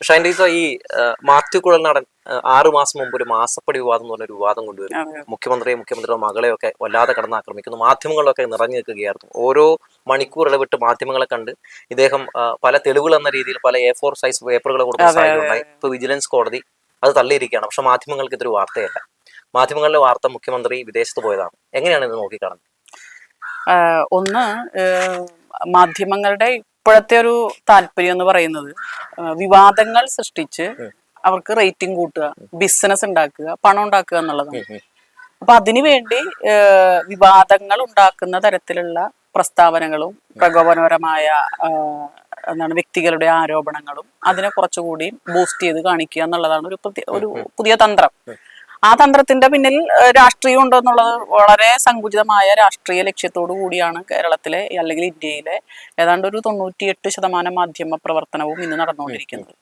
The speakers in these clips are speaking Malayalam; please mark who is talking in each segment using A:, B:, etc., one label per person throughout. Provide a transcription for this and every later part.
A: ഷൈൻഡീസ ഈ മാത്യു കുഴൽനാടൻ 6 മാസം മുമ്പ് ഒരു മാസപ്പടി വിവാദം എന്ന് പറഞ്ഞൊരു വിവാദം കൊണ്ടുവരും. മുഖ്യമന്ത്രിയുടെ മകളെയൊക്കെ വല്ലാതെ കടന്നാക്രമിക്കുന്നു. മാധ്യമങ്ങളിലൊക്കെ നിറഞ്ഞു നിൽക്കുകയായിരുന്നു. ഓരോ മണിക്കൂർ ഇടവിട്ട് മാധ്യമങ്ങളെ കണ്ട് ഇദ്ദേഹം പല തെളിവുകൾ എന്ന രീതിയിൽ പല A4 സൈസ് പേപ്പറുകൾ കൊടുക്കുന്ന സാഹചര്യം ഉണ്ടായി. ഇപ്പൊ വിജിലൻസ് കോടതി അത് തള്ളിയിരിക്കുകയാണ്. പക്ഷെ മാധ്യമങ്ങൾക്ക് ഇതൊരു വാർത്തയല്ല. മാധ്യമങ്ങളിലെ വാർത്ത മുഖ്യമന്ത്രി വിദേശത്ത് പോയതാണ്. എങ്ങനെയാണ് ഇത് നോക്കിക്കാണുന്നത്?
B: ഒന്ന്, മാധ്യമങ്ങളുടെ ഇപ്പോഴത്തെ ഒരു താല്പര്യം എന്ന് പറയുന്നത് വിവാദങ്ങൾ സൃഷ്ടിച്ച് അവർക്ക് റേറ്റിംഗ് കൂട്ടുക, ബിസിനസ് ഉണ്ടാക്കുക, പണം ഉണ്ടാക്കുക എന്നുള്ളതാണ്. അപ്പൊ അതിനുവേണ്ടി വിവാദങ്ങൾ ഉണ്ടാക്കുന്ന തരത്തിലുള്ള പ്രസ്താവനകളും പ്രകോപനപരമായ വ്യക്തികളുടെ ആരോപണങ്ങളും അതിനെ കുറച്ചുകൂടി ബൂസ്റ്റ് ചെയ്ത് കാണിക്കുക എന്നുള്ളതാണ് ഒരു പുതിയ തന്ത്രം. ആ തന്ത്രത്തിന്റെ പിന്നിൽ രാഷ്ട്രീയം ഉണ്ടോ എന്നുള്ളത് വളരെ സങ്കുചിതമായ രാഷ്ട്രീയ ലക്ഷ്യത്തോടു കൂടിയാണ് കേരളത്തിലെ അല്ലെങ്കിൽ ഇന്ത്യയിലെ ഏതാണ്ട് ഒരു 98% മാധ്യമ പ്രവർത്തനവും ഇന്ന് നടന്നുകൊണ്ടിരിക്കുന്നത്.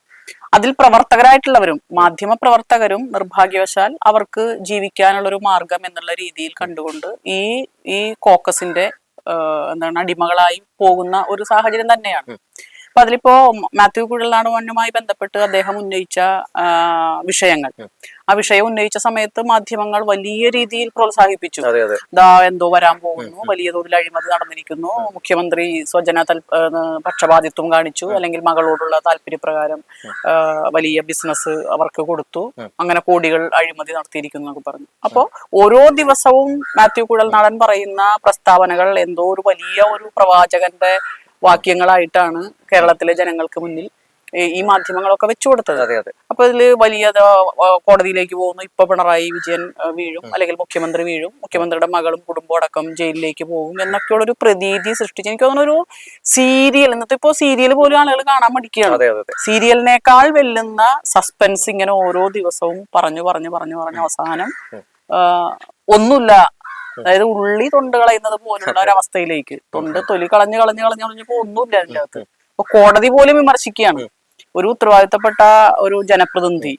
B: അതിൽ പ്രവർത്തകരായിട്ടുള്ളവരും മാധ്യമ പ്രവർത്തകരും നിർഭാഗ്യവശാൽ അവർക്ക് ജീവിക്കാനുള്ളൊരു മാർഗം എന്നുള്ള രീതിയിൽ കണ്ടുകൊണ്ട് ഈ കോക്കസിന്റെ അടിമകളായി പോകുന്ന ഒരു സാഹചര്യം തന്നെയാണ്. അപ്പൊ അതിലിപ്പോ മാത്യു കുഴൽനാടനുമായി ബന്ധപ്പെട്ട് അദ്ദേഹം ഉന്നയിച്ച വിഷയങ്ങൾ, ആ വിഷയം ഉന്നയിച്ച സമയത്ത് മാധ്യമങ്ങൾ വലിയ രീതിയിൽ പ്രോത്സാഹിപ്പിച്ചു. എന്തോ വരാൻ പോകുന്നു, വലിയ തോതിൽ അഴിമതി നടന്നിരിക്കുന്നു, മുഖ്യമന്ത്രി സ്വജന പക്ഷപാതിത്വം കാണിച്ചു, അല്ലെങ്കിൽ മകളോടുള്ള താല്പര്യപ്രകാരം വലിയ ബിസിനസ് അവർക്ക് കൊടുത്തു, അങ്ങനെ കോടികൾ അഴിമതി നടത്തിയിരിക്കുന്നു എന്നൊക്കെ പറഞ്ഞു. അപ്പോ ഓരോ ദിവസവും മാത്യു കുഴൽനാടൻ പറയുന്ന പ്രസ്താവനകൾ എന്തോ ഒരു വലിയ ഒരു പ്രവാചകന്റെ വാക്യങ്ങളായിട്ടാണ് കേരളത്തിലെ ജനങ്ങൾക്ക് മുന്നിൽ ഈ മാധ്യമങ്ങളൊക്കെ വെച്ചു കൊടുത്തത്. അപ്പൊ ഇതില് വലിയ കോടതിയിലേക്ക് പോകുന്നു, ഇപ്പൊ പിണറായി വിജയൻ വീഴും, അല്ലെങ്കിൽ മുഖ്യമന്ത്രി വീഴും, മുഖ്യമന്ത്രിയുടെ മകളും കുടുംബം അടക്കം ജയിലിലേക്ക് പോകും എന്നൊക്കെയുള്ള ഒരു പ്രതീതി സൃഷ്ടിച്ച് എനിക്ക് തോന്നുന്നു ഒരു സീരിയൽ, ഇന്നത്തെ ഇപ്പോ സീരിയൽ പോലും ആളുകൾ കാണാൻ മടിക്കുകയാണ്. സീരിയലിനേക്കാൾ വെല്ലുന്ന സസ്പെൻസ് ഇങ്ങനെ ഓരോ ദിവസവും പറഞ്ഞു അവസാനം ഒന്നുമില്ല, അതായത് ഉള്ളി തൊണ്ട് കളയുന്നത് പോലുള്ള ഒരവസ്ഥയിലേക്ക്, തൊലി കളഞ്ഞപ്പോ ഒന്നുമില്ല അതിൻ്റെ അകത്ത്. അപ്പൊ കോടതി പോലും വിമർശിക്കുകയാണ്. ഒരു ഉത്തരവാദിത്തപ്പെട്ട ഒരു ജനപ്രതിനിധി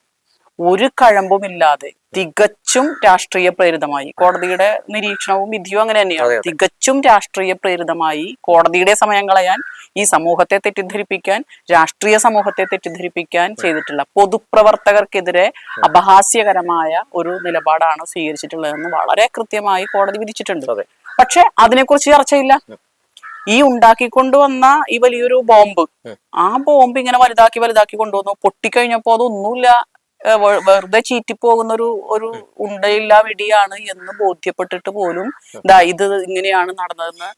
B: ഒരു കഴമ്പുമില്ലാതെ തികച്ചും രാഷ്ട്രീയ പ്രേരിതമായി, കോടതിയുടെ നിരീക്ഷണവും വിധിയും അങ്ങനെ തന്നെയാണ്, തികച്ചും രാഷ്ട്രീയ പ്രേരിതമായി കോടതിയുടെ സമയം കളയാൻ, ഈ സമൂഹത്തെ തെറ്റിദ്ധരിപ്പിക്കാൻ, രാഷ്ട്രീയ സമൂഹത്തെ തെറ്റിദ്ധരിപ്പിക്കാൻ ചെയ്തിട്ടുള്ള പൊതുപ്രവർത്തകർക്കെതിരെ അപഹാസ്യകരമായ ഒരു നിലപാടാണ് സ്വീകരിച്ചിട്ടുള്ളതെന്ന് വളരെ കൃത്യമായി കോടതി വിധിച്ചിട്ടുണ്ട്. പക്ഷെ അതിനെക്കുറിച്ച് ചർച്ചയില്ല. ഈ ഉണ്ടാക്കിക്കൊണ്ടുവന്ന ഈ വലിയൊരു ബോംബ്, ആ ബോംബ് ഇങ്ങനെ വലുതാക്കി കൊണ്ടുവന്നു, പൊട്ടിക്കഴിഞ്ഞപ്പോ അതൊന്നുമില്ല, വെറുതെ ചീറ്റിപ്പോകുന്ന ഒരു ഉണ്ടയില്ല വെടിയാണ് എന്ന് ബോധ്യപ്പെട്ടിട്ട് പോലും ഇത് ഇങ്ങനെയാണ് നടന്നതെന്ന്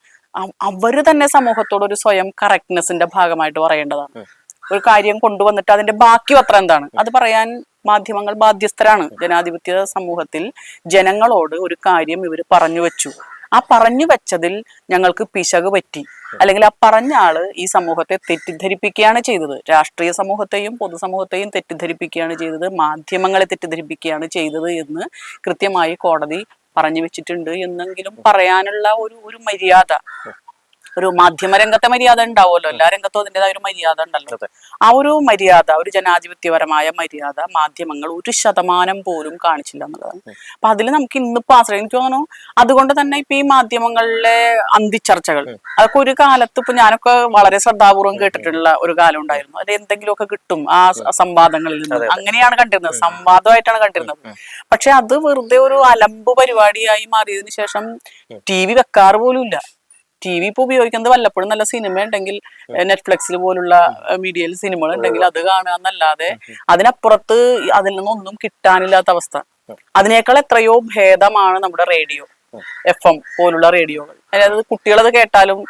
B: അവര് തന്നെ സമൂഹത്തോട് ഒരു സ്വയം കറക്റ്റ്നെസിന്റെ ഭാഗമായിട്ട് പറയേണ്ടതാണ്. ഒരു കാര്യം കൊണ്ടുവന്നിട്ട് അതിന്റെ ബാക്കി പത്രം എന്താണ് അത് പറയാൻ മാധ്യമങ്ങൾ ബാധ്യസ്ഥരാണ്. ജനാധിപത്യ സമൂഹത്തിൽ ജനങ്ങളോട് ഒരു കാര്യം ഇവർ പറഞ്ഞു വെച്ചു, ആ പറഞ്ഞു വെച്ചതിൽ ഞങ്ങൾക്ക് പിശക് പറ്റി, അല്ലെങ്കിൽ ആ പറഞ്ഞ ആള് ഈ സമൂഹത്തെ തെറ്റിദ്ധരിപ്പിക്കുകയാണ് ചെയ്തത്, രാഷ്ട്രീയ സമൂഹത്തെയും പൊതുസമൂഹത്തെയും തെറ്റിദ്ധരിപ്പിക്കുകയാണ് ചെയ്തത്, മാധ്യമങ്ങളെ തെറ്റിദ്ധരിപ്പിക്കുകയാണ് ചെയ്തത് എന്ന് കൃത്യമായി കോടതി പറഞ്ഞു വെച്ചിട്ടുണ്ട് എന്നെങ്കിലും പറയാനുള്ള ഒരു മര്യാദ, ഒരു മാധ്യമരംഗത്തെ മര്യാദ ഉണ്ടാവുമല്ലോ, എല്ലാ രംഗത്തും അതിൻ്റെതായ ഒരു മര്യാദ ഉണ്ടല്ലോ. ആ ഒരു മര്യാദ, ഒരു ജനാധിപത്യപരമായ മര്യാദ മാധ്യമങ്ങൾ 1% പോലും കാണിച്ചില്ല എന്നുള്ളതാണ്. അപ്പൊ അതിൽ നമുക്ക് ഇന്നിപ്പോ ആശ്രയം, എനിക്ക് തോന്നുന്നു അതുകൊണ്ട് തന്നെ ഇപ്പൊ ഈ മാധ്യമങ്ങളിലെ അന്തിച്ചർച്ചകൾ അതൊക്കെ ഒരു കാലത്ത് ഇപ്പൊ ഞാനൊക്കെ വളരെ ശ്രദ്ധാപൂർവം കേട്ടിട്ടുള്ള ഒരു കാലം ഉണ്ടായിരുന്നു. അത് എന്തെങ്കിലുമൊക്കെ കിട്ടും ആ സംവാദങ്ങളിൽ നിന്ന്, അങ്ങനെയാണ് കണ്ടിരുന്നത്, സംവാദമായിട്ടാണ് കണ്ടിരുന്നത്. പക്ഷെ അത് വെറുതെ ഒരു അലമ്പ് പരിപാടിയായി മാറിയതിനു ശേഷം TV വെക്കാറ് പോലും ഇല്ല. TV ഇപ്പൊ ഉപയോഗിക്കുന്നത് വല്ലപ്പോഴും നല്ല സിനിമ ഉണ്ടെങ്കിൽ, നെറ്റ്ഫ്ലിക്സിൽ പോലുള്ള മീഡിയയിൽ സിനിമകൾ ഉണ്ടെങ്കിൽ അത് കാണുക എന്നല്ലാതെ അതിനപ്പുറത്ത് അതിൽ നിന്നൊന്നും കിട്ടാനില്ലാത്ത അവസ്ഥ. അതിനേക്കാൾ എത്രയോ ഭേദമാണ് നമ്മുടെ റേഡിയോ, FM പോലുള്ള റേഡിയോകൾ. അതായത് കുട്ടികളത് കേട്ടാലും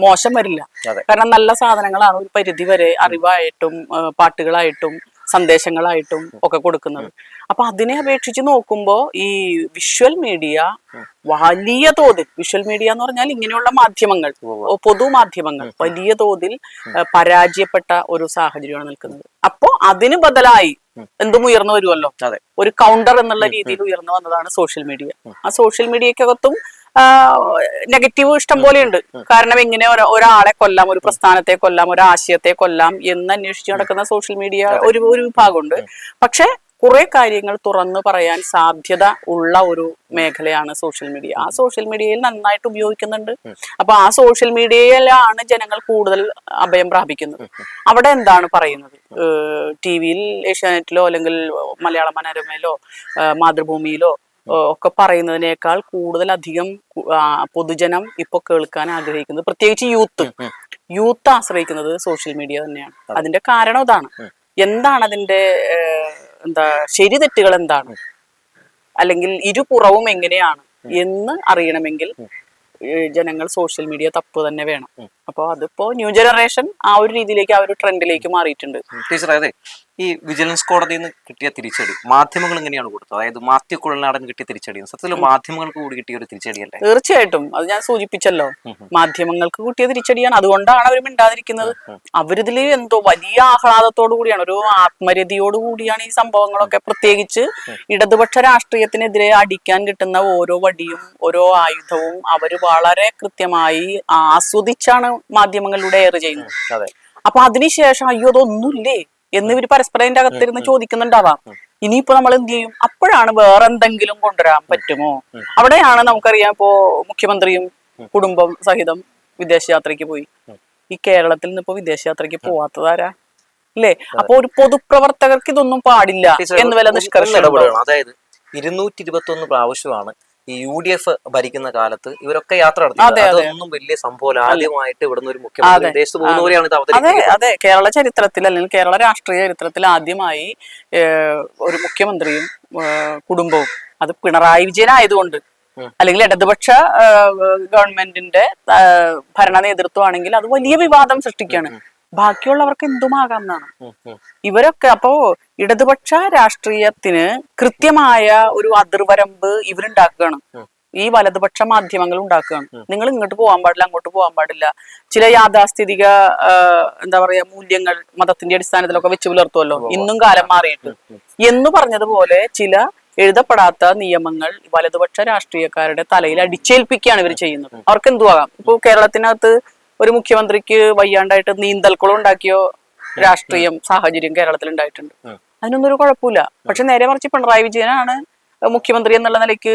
B: മോശം വരില്ല, കാരണം നല്ല സാധനങ്ങളാണ് ഒരു പരിധി വരെ അറിവായിട്ടും പാട്ടുകളായിട്ടും സന്ദേശങ്ങളായിട്ടും ഒക്കെ കൊടുക്കുന്നത്. അപ്പൊ അതിനെ അപേക്ഷിച്ച് നോക്കുമ്പോ ഈ വിഷ്വൽ മീഡിയ വലിയ തോതിൽ, വിഷ്വൽ മീഡിയ എന്ന് പറഞ്ഞാൽ ഇങ്ങനെയുള്ള മാധ്യമങ്ങൾ, പൊതുമാധ്യമങ്ങൾ വലിയ തോതിൽ പരാജയപ്പെട്ട ഒരു സാഹചര്യമാണ് നിൽക്കുന്നത്. അപ്പോ അതിന് ബദലായി എന്തും ഉയർന്നു വരുമല്ലോ, ഒരു കൗണ്ടർ എന്നുള്ള രീതിയിൽ ഉയർന്നു വന്നതാണ് സോഷ്യൽ മീഡിയ. ആ സോഷ്യൽ മീഡിയക്കകത്തും നെഗറ്റീവ് ഇഷ്ടം പോലെയുണ്ട്. കാരണം എങ്ങനെ ഒരാളെ കൊല്ലാം, ഒരു പ്രസ്ഥാനത്തെ കൊല്ലാം, ഒരു ആശയത്തെ കൊല്ലാം എന്ന് അന്വേഷിച്ച് നടക്കുന്ന സോഷ്യൽ മീഡിയ ഒരു വിഭാഗമുണ്ട്. പക്ഷെ കുറെ കാര്യങ്ങൾ തുറന്നു പറയാൻ സാധ്യത ഉള്ള ഒരു മേഖലയാണ് സോഷ്യൽ മീഡിയ. ആ സോഷ്യൽ മീഡിയയിൽ നന്നായിട്ട് ഉപയോഗിക്കുന്നുണ്ട്. അപ്പൊ ആ സോഷ്യൽ മീഡിയയിലാണ് ജനങ്ങൾ കൂടുതൽ അഭയം പ്രാപിക്കുന്നത്. അവിടെ എന്താണ് പറയുന്നത്? ടി വിയിൽ, ഏഷ്യാനെറ്റിലോ അല്ലെങ്കിൽ മലയാള മനോരമയിലോ മാതൃഭൂമിയിലോ ഒക്കെ പറയുന്നതിനേക്കാൾ കൂടുതലധികം പൊതുജനം ഇപ്പൊ കേൾക്കാൻ ആഗ്രഹിക്കുന്നത്, പ്രത്യേകിച്ച് യൂത്ത് ആശ്രയിക്കുന്നത് സോഷ്യൽ മീഡിയ തന്നെയാണ്. അതിന്റെ കാരണം ഇതാണ്. എന്താണ് അതിന്റെ എന്താ ശരി തെറ്റുകൾ എന്താണ്, അല്ലെങ്കിൽ ഇരുപുറവും എങ്ങനെയാണ് എന്ന് അറിയണമെങ്കിൽ ജനങ്ങൾ സോഷ്യൽ മീഡിയ തപ്പ് തന്നെ വേണം. അപ്പൊ അതിപ്പോ ന്യൂ ജനറേഷൻ ആ ഒരു രീതിയിലേക്ക്, ആ ഒരു ട്രെൻഡിലേക്ക് മാറിയിട്ടുണ്ട്.
A: ടീച്ചർ, അതെ, ഈ വിജിലൻസ് കോടതിയിൽ നിന്ന് കിട്ടിയ തിരിച്ചടി മാധ്യമങ്ങൾ എങ്ങനെയാണ് കൊടുത്തത്? അതായത് മാത്യു കുഴൽനാടൻ കിട്ടിയ തിരിച്ചടി സത്യത്തിൽ മാധ്യമങ്ങൾക്ക് കൂടി കിട്ടിയ ഒരു തിരിച്ചടിയല്ലേ?
B: തീർച്ചയായിട്ടും. അത് ഞാൻ സൂചിപ്പിച്ചല്ലോ, മാധ്യമങ്ങൾക്ക് കിട്ടിയ തിരിച്ചടിയാണ്. അതുകൊണ്ടാണ് അവർ മിണ്ടാതിരിക്കുന്നത്. അവരിതില് എന്തോ വലിയ ആഹ്ലാദത്തോടു കൂടിയാണ്, ഒരു ആത്മരതിയോടു കൂടിയാണ് ഈ സംഭവങ്ങളൊക്കെ, പ്രത്യേകിച്ച് ഇടതുപക്ഷ രാഷ്ട്രീയത്തിനെതിരെ അടിക്കാൻ കിട്ടുന്ന ഓരോ വടിയും ഓരോ ആയുധവും അവര് വളരെ കൃത്യമായി ആസ്വദിച്ചാണ് മാധ്യമങ്ങളിലൂടെ എയർ ചെയ്യുന്നത്. അപ്പൊ അതിനുശേഷം അയ്യോ അതൊന്നുമില്ലേ എന്ന് ഇവര് പരസ്പരം അതിന്റെ അകത്തിരുന്ന് ചോദിക്കുന്നുണ്ടാവാം. ഇനിയിപ്പോ നമ്മൾ എന്ത് ചെയ്യും? അപ്പോഴാണ് വേറെ എന്തെങ്കിലും കൊണ്ടുവരാൻ പറ്റുമോ? അവിടെയാണ് നമുക്കറിയാം, ഇപ്പോ മുഖ്യമന്ത്രിയും കുടുംബം സഹിതം വിദേശയാത്രയ്ക്ക് പോയി. ഈ കേരളത്തിൽ നിന്ന് ഇപ്പോ വിദേശയാത്രയ്ക്ക് പോവാത്തതാരാ? അല്ലേ? അപ്പൊ ഒരു പൊതുപ്രവർത്തകർക്ക് ഇതൊന്നും പാടില്ല എന്ന് വല്ല നിഷ്കർഷം.
A: അതായത് 221 പ്രാവശ്യമാണ് ഈ UDF ഭരിക്കുന്ന കാലത്ത് ഇവരൊക്കെ യാത്ര നടത്തി. അതൊന്നും വലിയ സംഭവം. ആദ്യമായിട്ട് ഇവിടുന്ന് ഒരു മുഖ്യമന്ത്രി വിദേശത്ത് പോകുന്നവരെയാണ് ഇത് അവതരിപ്പിക്കുന്നത്.
B: അതെ, കേരള ചരിത്രത്തിൽ അല്ലെങ്കിൽ കേരള രാഷ്ട്രീയ ചരിത്രത്തിൽ ആദ്യമായി ഒരു മുഖ്യമന്ത്രിയും കുടുംബവും, അത് പിണറായി വിജയൻ ആയതുകൊണ്ട്, അല്ലെങ്കിൽ ഇടതുപക്ഷ ഗവൺമെന്റിന്റെ ഭരണ നേതൃത്വമാണെങ്കിൽ അത് വലിയ വിവാദം സൃഷ്ടിക്കുകയാണ്. ബാക്കിയുള്ളവർക്ക് എന്തുമാകാം എന്നാണ് ഇവരൊക്കെ. അപ്പോ ഇടതുപക്ഷ രാഷ്ട്രീയത്തിന് കൃത്യമായ ഒരു അതിർവരമ്പ് ഇവരുണ്ടാക്കുകയാണ്, ഈ വലതുപക്ഷ മാധ്യമങ്ങൾ ഉണ്ടാക്കുകയാണ്. നിങ്ങൾ ഇങ്ങോട്ട് പോകാൻ പാടില്ല, അങ്ങോട്ട് പോകാൻ പാടില്ല. ചില യാഥാസ്ഥിതിക എന്താ പറയാ മൂല്യങ്ങൾ മതത്തിന്റെ അടിസ്ഥാനത്തിലൊക്കെ വെച്ച് പുലർത്തുമല്ലോ, ഇന്നും കാലം മാറിയിട്ട് എന്ന് പറഞ്ഞതുപോലെ ചില എഴുതപ്പെടാത്ത നിയമങ്ങൾ വലതുപക്ഷ രാഷ്ട്രീയക്കാരുടെ തലയിൽ അടിച്ചേൽപ്പിക്കുകയാണ് ഇവർ ചെയ്യുന്നത്. അവർക്ക് എന്തുവാകാം. ഇപ്പൊ കേരളത്തിനകത്ത് ഒരു മുഖ്യമന്ത്രിക്ക് വയ്യാണ്ടായിട്ട് നീന്തൽക്കുളം ഉണ്ടാക്കിയോ രാഷ്ട്രീയം സാഹചര്യം കേരളത്തിൽ ഉണ്ടായിട്ടുണ്ട്. അതിനൊന്നും ഒരു കുഴപ്പമില്ല. പക്ഷെ നേരെ മറിച്ച് പിണറായി വിജയനാണ് മുഖ്യമന്ത്രി എന്നുള്ള നിലയ്ക്ക്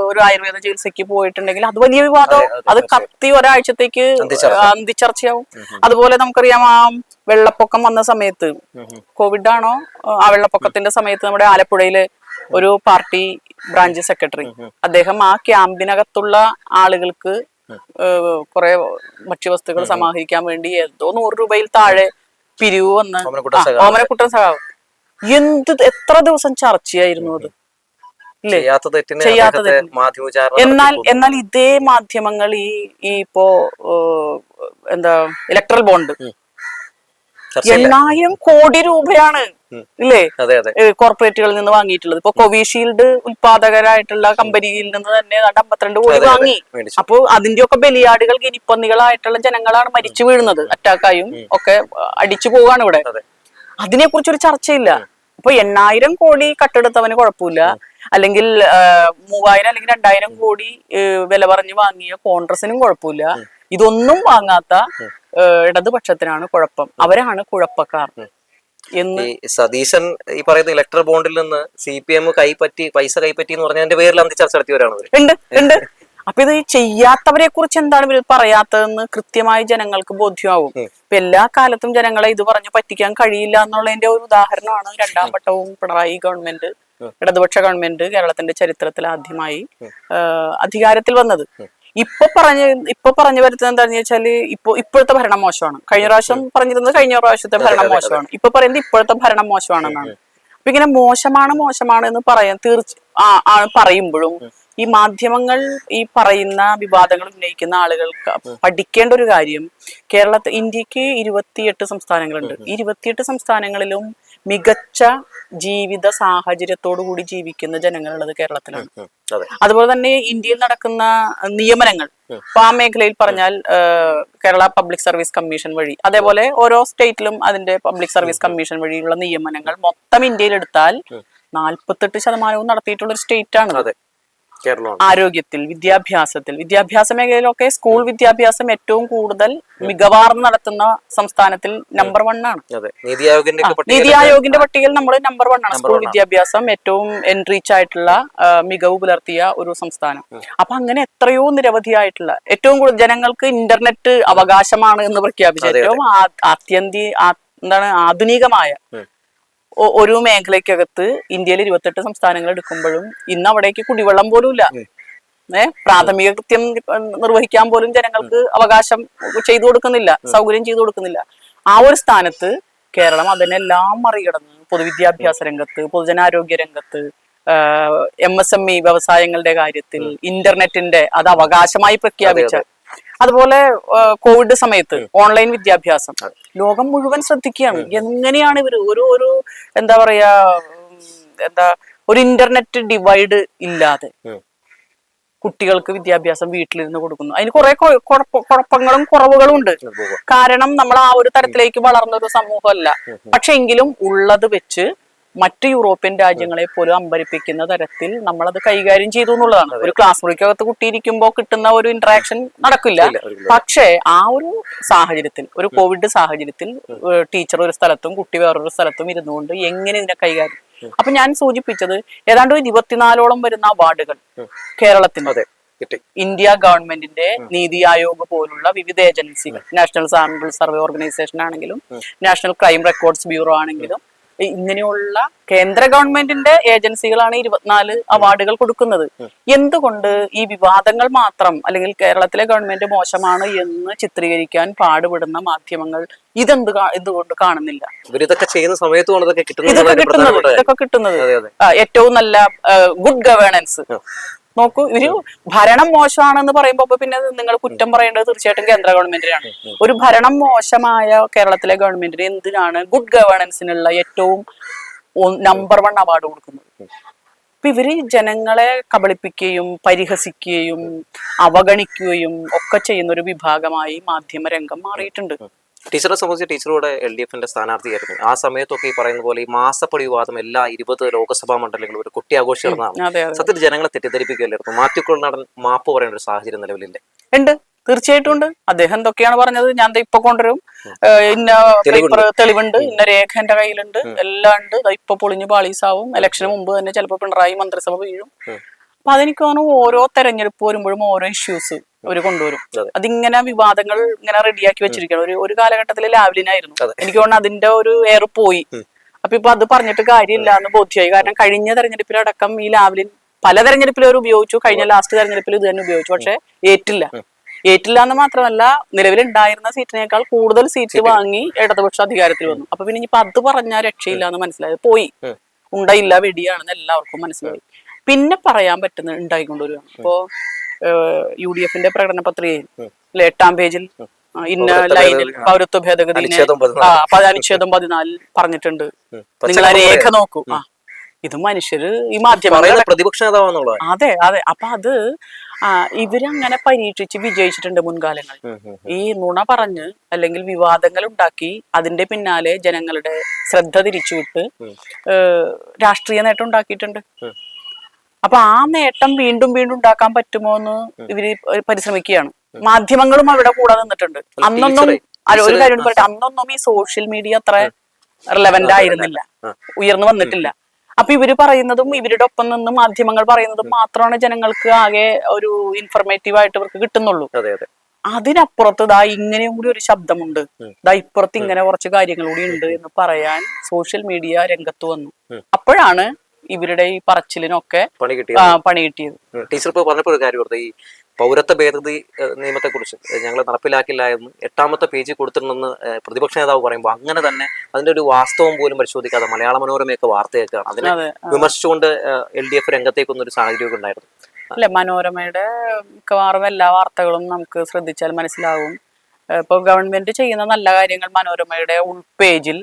B: ഒരു ആയുർവേദ ചികിത്സയ്ക്ക് പോയിട്ടുണ്ടെങ്കിൽ അത് വലിയ വിവാദം, അത് കത്തി ഒരാഴ്ചത്തേക്ക് അന്തിച്ചർച്ചയാവും. അതുപോലെ നമുക്കറിയാം, ആ വെള്ളപ്പൊക്കം വന്ന സമയത്ത്, കോവിഡ് ആണോ ആ വെള്ളപ്പൊക്കത്തിന്റെ സമയത്ത്, നമ്മുടെ ആലപ്പുഴയിലെ ഒരു പാർട്ടി ബ്രാഞ്ച് സെക്രട്ടറി അദ്ദേഹം ആ ക്യാമ്പിനകത്തുള്ള ആളുകൾക്ക് കുറെ ഭക്ഷ്യവസ്തുക്കൾ സമാഹരിക്കാൻ വേണ്ടി എന്തോ 100 രൂപയിൽ താഴെ പിരിവ് വന്ന് ഓമനക്കുട്ടൻ സഖാവ് എത്ര ദിവസം ചർച്ചയായിരുന്നു അത്, ഇല്ലേ? എന്നാൽ ഇതേ മാധ്യമങ്ങൾ ഈ ഇപ്പോ എന്താ ഇലക്ട്രൽ ബോണ്ട് 8,000 കോടി രൂപയാണ്, ഇല്ലേ, കോർപ്പറേറ്റുകളിൽ നിന്ന് വാങ്ങിയിട്ടുള്ളത്. ഇപ്പൊ കോവിഷീൽഡ് ഉത്പാദകരായിട്ടുള്ള കമ്പനിയിൽ നിന്ന് തന്നെ 52 കോടി വാങ്ങി. അപ്പൊ അതിന്റെയൊക്കെ ബലിയാടുകൾ ഗിനിപ്പന്നികളായിട്ടുള്ള ജനങ്ങളാണ് മരിച്ചു വീഴുന്നത്, അറ്റാക്കായും ഒക്കെ അടിച്ചു പോവാണ് ഇവിടെ. അതിനെ കുറിച്ചൊരു ചർച്ചയില്ല. അപ്പൊ 8,000 കോടി കട്ടെടുത്തവന് കുഴപ്പമില്ല, അല്ലെങ്കിൽ 3,000 അല്ലെങ്കിൽ 2,000 കോടി വില പറഞ്ഞ് വാങ്ങിയ കോൺഗ്രസിനും കുഴപ്പമില്ല. ഇതൊന്നും വാങ്ങാത്ത ഇടതുപക്ഷത്തിനാണ് കുഴപ്പം, അവരാണ് കുഴപ്പക്കാർ എന്ന്
A: സതീശൻ ഈ പറയുന്ന ഇലക്ട്രൽ ബോണ്ടിൽ നിന്ന് CPM പൈസ കൈപ്പറ്റി എന്ന് പറഞ്ഞതിന്റെ പേരിൽ അന്തിച്ചർച്ച നടത്തിയവരാണ്.
B: ഉണ്ട്. അപ്പൊ ഇത് ചെയ്യാത്തവരെ കുറിച്ച് എന്താണ് ഇവർ പറയാത്തതെന്ന് കൃത്യമായി ജനങ്ങൾക്ക് ബോധ്യമാവും. ഇപ്പൊ എല്ലാ കാലത്തും ജനങ്ങളെ ഇത് പറഞ്ഞു പറ്റിക്കാൻ കഴിയില്ല എന്നുള്ളതിന്റെ ഒരു ഉദാഹരണമാണ് 2ാം വട്ടവും പിണറായി ഗവൺമെന്റ്, ഇടതുപക്ഷ ഗവൺമെന്റ് കേരളത്തിന്റെ ചരിത്രത്തിൽ ആദ്യമായി അധികാരത്തിൽ വന്നത്. ഇപ്പൊ പറഞ്ഞു വരുന്നത് എന്താണെന്ന് വെച്ചാല്, ഇപ്പോഴത്തെ ഭരണം മോശമാണ്. കഴിഞ്ഞ പ്രാവശ്യം പറഞ്ഞിരുന്നത് കഴിഞ്ഞ പ്രാവശ്യത്തെ ഭരണം മോശമാണ്, ഇപ്പൊ പറയുന്നത് ഇപ്പോഴത്തെ ഭരണം മോശമാണെന്നാണ്. അപ്പൊ ഇങ്ങനെ മോശമാണ് എന്ന് പറയുമ്പോഴും ഈ മാധ്യമങ്ങൾ ഈ പറയുന്ന വിവാദങ്ങൾ ഉന്നയിക്കുന്ന ആളുകൾക്ക് പഠിക്കേണ്ട ഒരു കാര്യം, ഇന്ത്യക്ക് 28 സംസ്ഥാനങ്ങളുണ്ട്. 28 സംസ്ഥാനങ്ങളിലും മികച്ച ജീവിത സാഹചര്യത്തോടു കൂടി ജീവിക്കുന്ന ജനങ്ങളുള്ളത് കേരളത്തിലാണ്. അതുപോലെ തന്നെ ഇന്ത്യയിൽ നടക്കുന്ന നിയമനങ്ങൾ, ഇപ്പൊ ആ മേഖലയിൽ പറഞ്ഞാൽ കേരള പബ്ലിക് സർവീസ് കമ്മീഷൻ വഴി, അതേപോലെ ഓരോ സ്റ്റേറ്റിലും അതിന്റെ പബ്ലിക് സർവീസ് കമ്മീഷൻ വഴിയുള്ള നിയമനങ്ങൾ മൊത്തം ഇന്ത്യയിൽ എടുത്താൽ 48% നടത്തിയിട്ടുള്ള ഒരു സ്റ്റേറ്റ് ആണ്.
A: കേരളമാണ്.
B: ആരോഗ്യത്തിൽ, വിദ്യാഭ്യാസ മേഖലയിലൊക്കെ സ്കൂൾ വിദ്യാഭ്യാസം ഏറ്റവും കൂടുതൽ മികവാർന്ന് നടത്തുന്ന സംസ്ഥാനത്തിൽ നമ്പർ 1 ആണ്. നീതി ആയോഗിന്റെ പട്ടികയിൽ നമ്മൾ നമ്പർ 1 ആണ്. സ്കൂൾ വിദ്യാഭ്യാസം ഏറ്റവും എൻറീച്ച് ആയിട്ടുള്ള മികവ് പുലർത്തിയ ഒരു സംസ്ഥാനം. അപ്പൊ അങ്ങനെ എത്രയോ നിരവധിയായിട്ടുള്ള ഏറ്റവും കൂടുതൽ ജനങ്ങൾക്ക് ഇന്റർനെറ്റ് അവകാശമാണ് എന്ന് പ്രഖ്യാപിച്ച ഏറ്റവും ആധുനികമായ ഒരു മേഖലയ്ക്കകത്ത് ഇന്ത്യയിൽ 28 സംസ്ഥാനങ്ങൾ എടുക്കുമ്പോഴും ഇന്ന് അവിടേക്ക് കുടിവെള്ളം പോലും ഇല്ല. പ്രാഥമിക കൃത്യം നിർവഹിക്കാൻ പോലും ജനങ്ങൾക്ക് അവകാശം ചെയ്തു കൊടുക്കുന്നില്ല, സൗകര്യം ചെയ്തു കൊടുക്കുന്നില്ല. ആ ഒരു സ്ഥാനത്ത് കേരളം അതിനെല്ലാം മറികടന്ന് പൊതുവിദ്യാഭ്യാസ രംഗത്ത്, പൊതുജനാരോഗ്യ രംഗത്ത്, MSME വ്യവസായങ്ങളുടെ കാര്യത്തിൽ, ഇന്റർനെറ്റിന്റെ അത് അവകാശമായി പ്രഖ്യാപിച്ച, അതുപോലെ കോവിഡ് സമയത്ത് ഓൺലൈൻ വിദ്യാഭ്യാസം ലോകം മുഴുവൻ ശ്രദ്ധിക്കുകയാണ്. എങ്ങനെയാണ് ഇവര് ഒരു എന്താ പറയാ ഒരു ഇന്റർനെറ്റ് ഡിവൈഡ് ഇല്ലാതെ കുട്ടികൾക്ക് വിദ്യാഭ്യാസം വീട്ടിലിരുന്ന് കൊടുക്കുന്നു. അതിന് കുറെ കുഴപ്പങ്ങളും കുറവുകളും ഉണ്ട്. കാരണം നമ്മൾ ആ ഒരു തരത്തിലേക്ക് വളർന്നൊരു സമൂഹമല്ല. പക്ഷെ എങ്കിലും ഉള്ളത് വെച്ച് മറ്റ് യൂറോപ്യൻ രാജ്യങ്ങളെ പോലും അമ്പരിപ്പിക്കുന്ന തരത്തിൽ നമ്മളത് കൈകാര്യം ചെയ്തു എന്നുള്ളതാണ്. ഒരു ക്ലാസ് മുറിക്കകത്ത് കുട്ടിയിരിക്കുമ്പോൾ കിട്ടുന്ന ഒരു ഇന്ററാക്ഷൻ നടക്കില്ല. പക്ഷേ ആ ഒരു സാഹചര്യത്തിൽ, ഒരു കോവിഡ് സാഹചര്യത്തിൽ ടീച്ചർ ഒരു സ്ഥലത്തും കുട്ടി വേറൊരു സ്ഥലത്തും ഇരുന്നുകൊണ്ട് എങ്ങനെ ഇതിനെ കൈകാര്യം. അപ്പൊ ഞാൻ സൂചിപ്പിച്ചത് ഏതാണ്ട് 24ഓളം വരുന്ന അവാർഡുകൾ കേരളത്തിന് ഇന്ത്യ ഗവൺമെന്റിന്റെ നീതി ആയോഗ് പോലുള്ള വിവിധ ഏജൻസികൾ, നാഷണൽ സാമ്പിൾ സർവേ ഓർഗനൈസേഷൻ ആണെങ്കിലും നാഷണൽ ക്രൈം റെക്കോർഡ്സ് ബ്യൂറോ ആണെങ്കിലും ഇങ്ങനെയുള്ള കേന്ദ്ര ഗവൺമെന്റിന്റെ ഏജൻസികളാണ് 24 അവാർഡുകൾ കൊടുക്കുന്നത്. എന്തുകൊണ്ട് ഈ വിവാദങ്ങൾ മാത്രം അല്ലെങ്കിൽ കേരളത്തിലെ ഗവൺമെന്റ് മോശമാണ് എന്ന് ചിത്രീകരിക്കാൻ പാടുപെടുന്ന മാധ്യമങ്ങൾ എന്തുകൊണ്ട് കാണുന്നില്ല?
A: ഇതൊക്കെ ചെയ്യുന്ന സമയത്ത്
B: ഇതൊക്കെ കിട്ടുന്നത് ഏറ്റവും നല്ല ഗുഡ് ഗവേണൻസ്. നോക്കൂ, ഒരു ഭരണം മോശമാണെന്ന് പറയുമ്പോ പിന്നെ നിങ്ങൾ കുറ്റം പറയേണ്ടത് തീർച്ചയായിട്ടും കേന്ദ്ര ഗവൺമെന്റിനാണ്. ഒരു ഭരണം മോശമായ കേരളത്തിലെ ഗവൺമെന്റിന് എന്തിനാണ് ഗുഡ് ഗവേണൻസിനുള്ള ഏറ്റവും നമ്പർ 1 അവാർഡ് കൊടുക്കുന്നത്? അപ്പൊ ഇവര് ജനങ്ങളെ കബളിപ്പിക്കുകയും പരിഹസിക്കുകയും അവഗണിക്കുകയും ഒക്കെ ചെയ്യുന്ന ഒരു വിഭാഗമായി മാധ്യമരംഗം മാറിയിട്ടുണ്ട്.
A: ടീച്ചറെ സംബന്ധിച്ച് ടീച്ചറോട് LDFന്റെ സ്ഥാനാർത്ഥിയായിരുന്നു. ആ സമയത്തൊക്കെ ഈ പറയുന്ന പോലെ ഈ മാസപ്പടി വിവാദം എല്ലാ 20 ലോക്സഭാ മണ്ഡലങ്ങളും ഒരു കുട്ടി ആഘോഷിച്ചിരുന്നതാണ്. സത്യത്തിൽ ജനങ്ങളെ തെറ്റിദ്ധരിപ്പിക്കുകയല്ലായിരുന്നു. മാത്യുക്കുൾ നടൻ മാപ്പ് പറയേണ്ട ഒരു സാഹചര്യം നിലവിലില്ലേ?
B: ഉണ്ട്, തീർച്ചയായിട്ടും ഉണ്ട്. അദ്ദേഹം എന്തൊക്കെയാണ് പറഞ്ഞത് ഞാൻ ഇപ്പൊ കൊണ്ടുവരും, ഇന്ന പേപ്പർ തെളിവുണ്ട്, ഇന്ന രേഖ എന്റെ കയ്യിലുണ്ട്, എല്ലാം ഉണ്ട്, ഇപ്പൊ പൊളിഞ്ഞു പാളീസാവും, ഇലക്ഷന് മുമ്പ് തന്നെ ചിലപ്പോ പിണറായി മന്ത്രിസഭ വീഴും. അപ്പൊ അതെനിക്ക് തോന്നുന്നു ഓരോ തെരഞ്ഞെടുപ്പ് വരുമ്പോഴും ഓരോ ഇഷ്യൂസ് അവര് കൊണ്ടുവരും. അതിങ്ങനെ വിവാദങ്ങൾ ഇങ്ങനെ റെഡിയാക്കി വെച്ചിരിക്കണം. ഒരു കാലഘട്ടത്തിൽ ലാവ്ലിനായിരുന്നു, എനിക്ക് തോന്നുന്നു അതിന്റെ ഒരു എയർ പോയി. അപ്പൊ ഇപ്പൊ അത് പറഞ്ഞിട്ട് കാര്യമില്ല എന്ന് ബോധ്യമായി. കാരണം കഴിഞ്ഞ തെരഞ്ഞെടുപ്പിലടക്കം ഈ ലാവ്ലിൻ പല തെരഞ്ഞെടുപ്പിലും അവർ ഉപയോഗിച്ചു. കഴിഞ്ഞ ലാസ്റ്റ് തെരഞ്ഞെടുപ്പിൽ ഇത് തന്നെ ഉപയോഗിച്ചു. പക്ഷെ ഏറ്റില്ല എന്ന് മാത്രമല്ല, നിലവിലുണ്ടായിരുന്ന സീറ്റിനേക്കാൾ കൂടുതൽ സീറ്റ് വാങ്ങി ഇടതുപക്ഷ അധികാരത്തിൽ വന്നു. അപ്പൊ പിന്നെ ഇപ്പൊ അത് പറഞ്ഞാൽ രക്ഷയില്ല എന്ന് മനസ്സിലായത് പോയി. ഉണ്ടായില്ല, വെടിയാണെന്ന് എല്ലാവർക്കും മനസ്സിലായി. പിന്നെ പറയാൻ പറ്റുന്ന ഉണ്ടായിക്കൊണ്ടുവരികയാണ്. ഇപ്പോ UDFന്റെ പ്രകടന പത്രികയിൽ 8ാം പേജിൽ ഇന്ന ലൈനിൽ പൗരത്വ ഭേദഗതി അനുച്ഛേദം 14 പറഞ്ഞിട്ടുണ്ട്. നിങ്ങൾ ആ രേഖ നോക്കൂ. ഇത് മനുഷ്യര് ഈ മാധ്യമങ്ങൾ
A: പ്രതിപക്ഷ നേതാവാന്നുള്ളത്.
B: അതെ. അപ്പൊ അത് ഇവരങ്ങനെ പരീക്ഷിച്ച് വിജയിച്ചിട്ടുണ്ട് മുൻകാലങ്ങളിൽ. ഈ നുണ പറഞ്ഞ് അല്ലെങ്കിൽ വിവാദങ്ങൾ ഉണ്ടാക്കി അതിന്റെ പിന്നാലെ ജനങ്ങളുടെ ശ്രദ്ധ തിരിച്ചുവിട്ട് രാഷ്ട്രീയ നേട്ടം ഉണ്ടാക്കിയിട്ടുണ്ട്. അപ്പൊ ആ നേട്ടം വീണ്ടും ഉണ്ടാക്കാൻ പറ്റുമോ എന്ന് ഇവര് പരിശ്രമിക്കുകയാണ്. മാധ്യമങ്ങളും അവിടെ കൂടെ നിന്നിട്ടുണ്ട്. അന്നൊന്നും ഒരു കാര്യം പറയട്ടെ, അന്നൊന്നും ഈ സോഷ്യൽ മീഡിയ അത്ര റിലവന്റ് ആയിരുന്നില്ല, ഉയർന്നു വന്നിട്ടില്ല. അപ്പൊ ഇവര് പറയുന്നതും ഇവരുടെ ഒപ്പം നിന്ന് മാധ്യമങ്ങൾ പറയുന്നതും മാത്രമാണ് ജനങ്ങൾക്ക് ആകെ ഒരു ഇൻഫർമേറ്റീവ് ആയിട്ട് ഇവർക്ക് കിട്ടുന്നുള്ളൂ. അതിനപ്പുറത്ത് ഇങ്ങനെയും കൂടി ഒരു ശബ്ദമുണ്ട്, ഇപ്പുറത്ത് ഇങ്ങനെ കുറച്ച് കാര്യങ്ങൾ കൂടി ഉണ്ട് എന്ന് പറയാൻ സോഷ്യൽ മീഡിയ രംഗത്ത് വന്നു. അപ്പോഴാണ് ഇവരുടെ ഈ പറച്ചിലിനൊക്കെ പണി കിട്ടിയത്.
A: ടീച്ചർ ഇപ്പൊ പറഞ്ഞപ്പോൾ ഒരു കാര്യം ഓർത്ത്, ഈ പൗരത്വ ഭേദഗതി നിയമത്തെ കുറിച്ച് ഞങ്ങൾ നടപ്പിലാക്കില്ല എന്ന് 8ാമത്തെ പേജിൽ കൊടുത്തിട്ടുണ്ടെന്ന് പ്രതിപക്ഷ നേതാവ് പറയുമ്പോൾ അങ്ങനെ തന്നെ അതിന്റെ ഒരു വാസ്തവം പോലും പരിശോധിക്കാതെ മലയാള മനോരമയൊക്കെ വാർത്തയൊക്കെയാണ് അതിനെ വിമർശിച്ചുകൊണ്ട് LDF രംഗത്തേക്കൊന്നൊരു സാഹചര്യമൊക്കെ ഉണ്ടായിരുന്നു.
B: അല്ലെ, മനോരമയുടെ മിക്കവാറും എല്ലാ വാർത്തകളും നമുക്ക് ശ്രദ്ധിച്ചാൽ മനസ്സിലാവും. ഇപ്പൊ ഗവൺമെന്റ് ചെയ്യുന്ന നല്ല കാര്യങ്ങൾ മനോരമയുടെ ഉൾപേജിൽ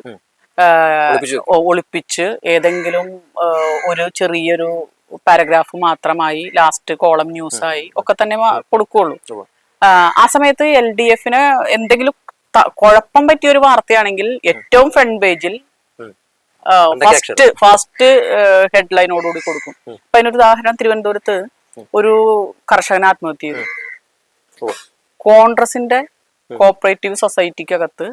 B: ഒളിപ്പിച്ച് ഏതെങ്കിലും ഒരു ചെറിയൊരു പാരഗ്രാഫ് മാത്രമായി ലാസ്റ്റ് കോളം ന്യൂസായി ഒക്കെ തന്നെ കൊടുക്കുകയുള്ളൂ. ആ സമയത്ത് LDFന് എന്തെങ്കിലും കുഴപ്പം പറ്റിയ ഒരു വാർത്തയാണെങ്കിൽ ഏറ്റവും ഫ്രണ്ട് പേജിൽ ഫസ്റ്റ് ഹെഡ്ലൈനോടുകൂടി കൊടുക്കും. അപ്പൊ അതിനൊരു ഉദാഹരണം, തിരുവനന്തപുരത്ത് ഒരു കർഷകൻ ആത്മഹത്യ ചെയ്തു.
A: ഓ.
B: കോൺഗ്രസിന്റെ കോപ്പറേറ്റീവ് സൊസൈറ്റിക്കകത്ത്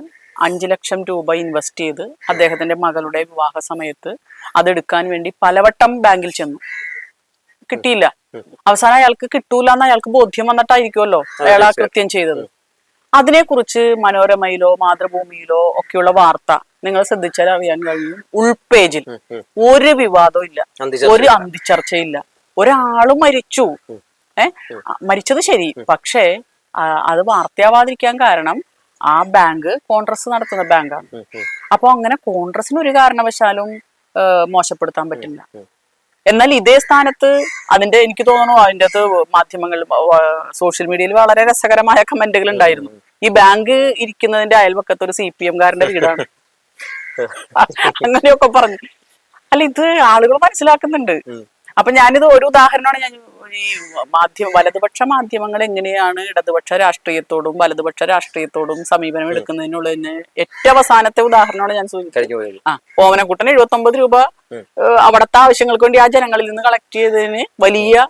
B: 5 ലക്ഷം രൂപ ഇൻവെസ്റ്റ് ചെയ്ത് അദ്ദേഹത്തിന്റെ മകളുടെ വിവാഹ സമയത്ത് അതെടുക്കാൻ വേണ്ടി പലവട്ടം ബാങ്കിൽ ചെന്നു, കിട്ടിയില്ല. അവസാനം അയാൾക്ക് കിട്ടൂല എന്ന് അയാൾക്ക് ബോധ്യം വന്നിട്ടായിരിക്കുമല്ലോ അയാൾ ആ കൃത്യം ചെയ്തത്. അതിനെക്കുറിച്ച് മനോരമയിലോ മാതൃഭൂമിയിലോ ഒക്കെയുള്ള വാർത്ത നിങ്ങൾ ശ്രദ്ധിച്ചാൽ അറിയാൻ കഴിയും. ഉൾപേജിൽ ഒരു വിവാദവും ഇല്ല, ഒരു അന്തിച്ചർച്ചയില്ല. ഒരാള് മരിച്ചു, മരിച്ചത് ശരി, പക്ഷേ അത് വാർത്തയാവാതിരിക്കാൻ കാരണം ആ ബാങ്ക് കോൺഗ്രസ് നടത്തുന്ന ബാങ്കാണ്. അപ്പൊ അങ്ങനെ കോൺഗ്രസിന് ഒരു കാരണവശാലും മോശപ്പെടുത്താൻ പറ്റില്ല. എന്നാൽ ഇതേ സ്ഥാനത്ത് അതിന്റെ എനിക്ക് തോന്നുന്നു അതിൻ്റെ അകത്ത് മാധ്യമങ്ങൾ സോഷ്യൽ മീഡിയയിൽ വളരെ രസകരമായ കമന്റുകൾ ഉണ്ടായിരുന്നു. ഈ ബാങ്ക് ഇരിക്കുന്നതിന്റെ അയൽവക്കത്ത് ഒരു CPM കാരന്റെ വീടാണ്, അങ്ങനെയൊക്കെ പറഞ്ഞു. അല്ല, ഇത് ആളുകൾ മനസ്സിലാക്കുന്നുണ്ട്. അപ്പൊ ഞാനിത് ഒരു ഉദാഹരണമാണ്. ഞാൻ ഈ വലതുപക്ഷ മാധ്യമങ്ങൾ എങ്ങനെയാണ് ഇടതുപക്ഷ രാഷ്ട്രീയത്തോടും വലതുപക്ഷ രാഷ്ട്രീയത്തോടും സമീപനം എടുക്കുന്നതിനുള്ളതിന് ഏറ്റവും അവസാനത്തെ ഉദാഹരണമാണ് ഞാൻ സൂചിപ്പിച്ചത്. ഓമനക്കുട്ടൻ 79 രൂപ അവിടുത്തെ ആവശ്യങ്ങൾക്ക് വേണ്ടി ആ ജനങ്ങളിൽ നിന്ന് കളക്ട് ചെയ്തതിന് വലിയ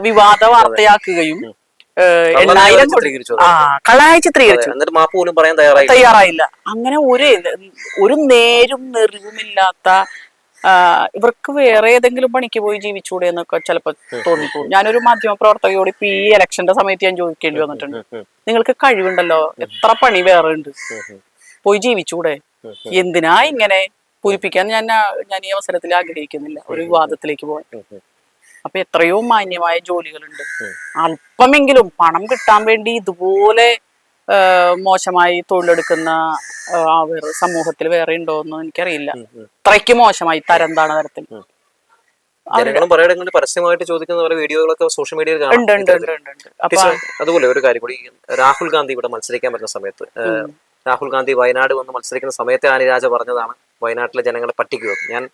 B: വിവാദ വാർത്തയാക്കുകയും 8,000 കള്ളായി ചിത്രീകരിച്ചു, തയ്യാറായില്ല. അങ്ങനെ ഒരു നേരും നെറിവുമില്ലാത്ത ഇവർക്ക് വേറെ ഏതെങ്കിലും പണിക്ക് പോയി ജീവിച്ചൂടെ എന്നൊക്കെ ചിലപ്പോ തോന്നിപ്പോകും. ഞാനൊരു മാധ്യമ പ്രവർത്തകയോട് ഇപ്പൊ ഈ ഇലക്ഷന്റെ സമയത്ത് ഞാൻ ചോദിക്കേണ്ടി വന്നിട്ടുണ്ട്, നിങ്ങൾക്ക് കഴിവുണ്ടല്ലോ, എത്ര പണി വേറെ ഉണ്ട്, പോയി ജീവിച്ചൂടെ, എന്തിനാ ഇങ്ങനെ പൂരിപ്പിക്കാൻ ഞാൻ ഈ അവസരത്തിൽ ആഗ്രഹിക്കുന്നില്ല ഒരു വിവാദത്തിലേക്ക് പോകാൻ. അപ്പൊ എത്രയോ മാന്യമായ ജോലികളുണ്ട്. അല്പമെങ്കിലും പണം കിട്ടാൻ വേണ്ടി ഇതുപോലെ മോശമായി തൊഴിലെടുക്കുന്ന സമൂഹത്തിൽ വേറെ ഉണ്ടോ എന്ന് എനിക്കറിയില്ല. അത്രയ്ക്ക് മോശമായി തരംതാണ തരത്തിൽ
A: പരസ്യമായിട്ട് ചോദിക്കുന്ന പോലെ വീഡിയോകളൊക്കെ സോഷ്യൽ മീഡിയയിൽ കാണാം. അതുപോലെ ഒരു കാര്യം കൂടി, രാഹുൽ ഗാന്ധി ഇവിടെ മത്സരിക്കാൻ പറ്റുന്ന സമയത്ത്, രാഹുൽ ഗാന്ധി വയനാട് വന്ന് മത്സരിക്കുന്ന സമയത്ത് ആനിരാജ പറഞ്ഞതാണ് വയനാട്ടിലെ ജനങ്ങളെ പറ്റിക്കുക. ഞാൻ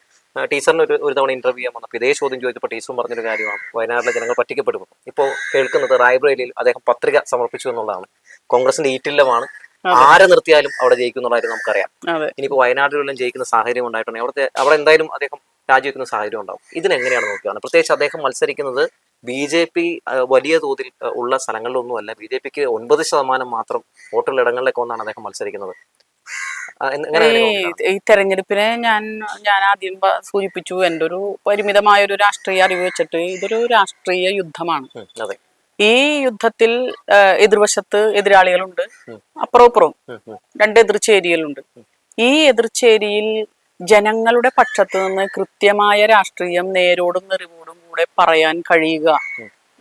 A: ടീച്ചറിന് ഒരു തവണ ഇന്റർവ്യൂ ചെയ്യാൻ വന്നപ്പോൾ ഇതേ ചോദ്യം ചോദിച്ചപ്പോൾ ടീച്ചറും പറഞ്ഞൊരു കാര്യമാണ്, വയനാട്ടിലെ ജനങ്ങൾ പറ്റിക്കപ്പെടും. ഇപ്പോൾ കേൾക്കുന്നത് റായ്ബറേലിയിൽ അദ്ദേഹം പത്രിക സമർപ്പിച്ചു എന്നുള്ളതാണ്. കോൺഗ്രസിന്റെ ഈറ്റില്ലമാണ്, ആരെ നിർത്തിയാലും അവിടെ ജയിക്കുന്നുള്ള കാര്യം നമുക്കറിയാം. ഇനിയിപ്പോൾ വയനാട്ടിലെല്ലാം ജയിക്കുന്ന സാഹചര്യം ഉണ്ടായിട്ടുണ്ടെങ്കിൽ അവിടെ എന്തായാലും അദ്ദേഹം രാജിവെക്കുന്ന സാഹചര്യം ഉണ്ടാവും. ഇതിനെങ്ങനെയാണ് നോക്കുകയാണ്? പ്രത്യേകിച്ച് അദ്ദേഹം മത്സരിക്കുന്നത് BJP വലിയ തോതിൽ ഉള്ള സ്ഥലങ്ങളിലൊന്നുമല്ല, BJPക്ക് 9% മാത്രം വോട്ടുള്ള ഇടങ്ങളിലേക്ക് ഒന്നാണ് അദ്ദേഹം മത്സരിക്കുന്നത്.
B: ഈ തെരഞ്ഞെടുപ്പിനെ ഞാൻ ആദ്യം സൂചിപ്പിച്ചു, എൻ്റെ ഒരു പരിമിതമായ ഒരു രാഷ്ട്രീയ അറിവ് വെച്ചിട്ട് ഇതൊരു രാഷ്ട്രീയ യുദ്ധമാണ്. ഈ യുദ്ധത്തിൽ എതിർവശത്ത് എതിരാളികളുണ്ട്, അപ്പുറവും 2 എതിർചേരികളുണ്ട്. ഈ എതിർചേരിയിൽ ജനങ്ങളുടെ പക്ഷത്ത് നിന്ന് കൃത്യമായ രാഷ്ട്രീയം നേരോടും നെറിവോടും കൂടെ പറയാൻ കഴിയുക